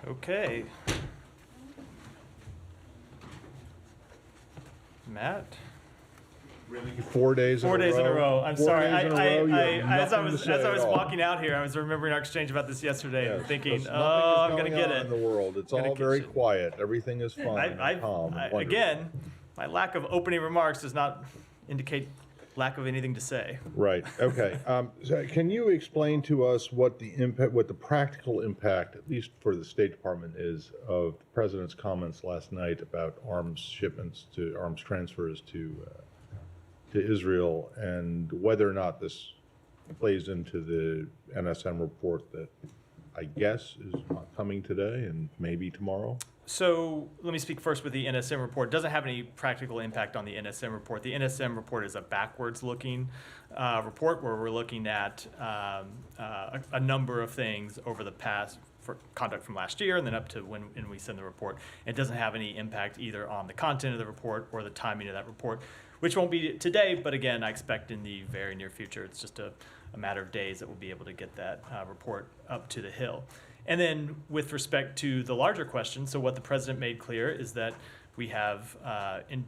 Okay. Matt? Really? 4 days in a row? 4 days in a row. I'm 4 sorry. days in a row, you have As I nothing to was say at all. walking out here, I was remembering our exchange about this yesterday and Yes, thinking, because oh, I'm nothing going is to get going on it. in the world. It's Gonna all get very you. quiet. Everything is fun and calm and wonderful. Again, my lack of opening remarks does not indicate lack of anything to say. Right. Okay. So can you explain to us what the impact, what the practical impact, at least for the State Department, is of the president's comments last night about arms shipments to arms transfers to Israel, and whether or not this plays into the NSM report that I guess is not coming today and maybe tomorrow? So let me speak first with the NSM report. It doesn't have any practical impact on the NSM report. The NSM report is a backwards-looking report where we're looking at a number of things over the past for conduct from last year and then up to when we send the report. It doesn't have any impact either on the content of the report or the timing of that report, which won't be today, but again, I expect in the very near future. It's just a matter of days that we'll be able to get that report up to the Hill. And then with respect to the larger question, so what the president made clear is that we have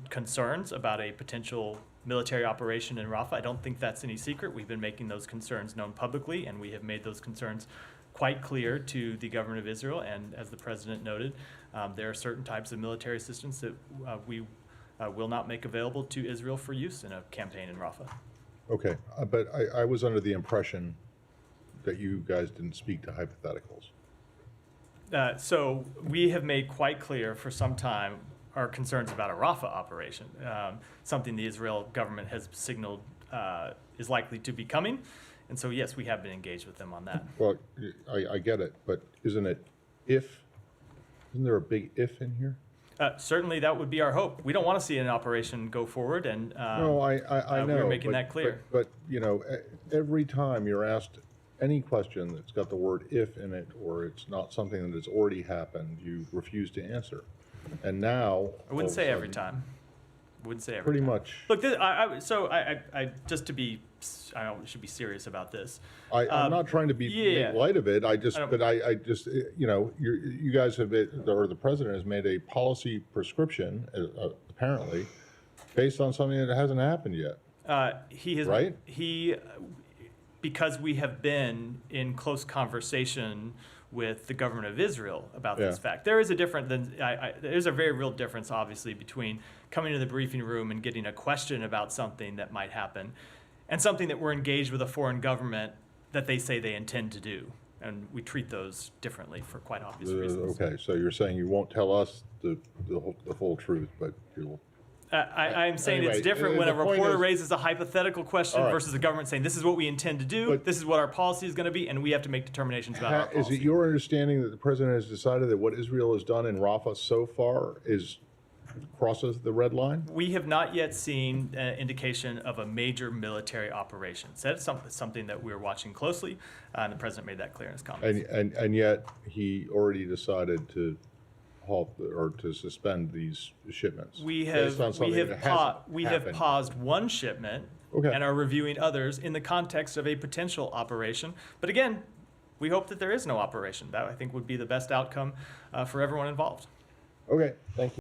concerns about a potential military operation in Rafah. I don't think that's any secret. We've been making those concerns known publicly, and we have made those concerns quite clear to the government of Israel. And as the president noted, there are certain types of military assistance that we will not make available to Israel for use in a campaign in Rafah. Okay, but I was under the impression that you guys didn't speak to hypotheticals. So we have made quite clear for some time our concerns about a Rafah operation, something the Israel government has signaled is likely to be coming. And so, yes, we have been engaged with them on that. Well, I get it, but isn't there a big if in here? Certainly, that would be our hope. We don't want to see an operation go forward, and No, I know. we're making that clear. But you know, every time you're asked any question that's got the word if in it, or it's not something that has already happened, you refuse to answer. And now, I wouldn't say every time. Wouldn't say every pretty time. much. Look, I just to be, I don't, we should be serious about this. I'm not trying to be yeah. make light of it. I just, you know, you guys have, or the president has made a policy prescription, apparently, based on something that hasn't happened yet. He has, right? Because we have been in close conversation with the government of Israel about this fact. There is a there's a very real difference, obviously, between coming to the briefing room and getting a question about something that might happen and something that we're engaged with a foreign government that they say they intend to do. And we treat those differently for quite obvious reasons. Okay, so you're saying you won't tell us the full truth, but you'll... I'm saying anyway, it's different when a reporter raises a hypothetical question versus the government saying, this is what we intend to do, this is what our policy is going to be, and we have to make determinations about our policy. Is it your understanding that the president has decided that what Israel has done in Rafah so far crosses the red line? We have not yet seen indication of a major military operation. So that's something that we're watching closely, and the president made that clear in his comments. And yet he already decided to halt or to suspend these shipments. We have paused one shipment and are reviewing others in the context of a potential operation. But again, we hope that there is no operation. That, I think, would be the best outcome for everyone involved. Okay, thank you.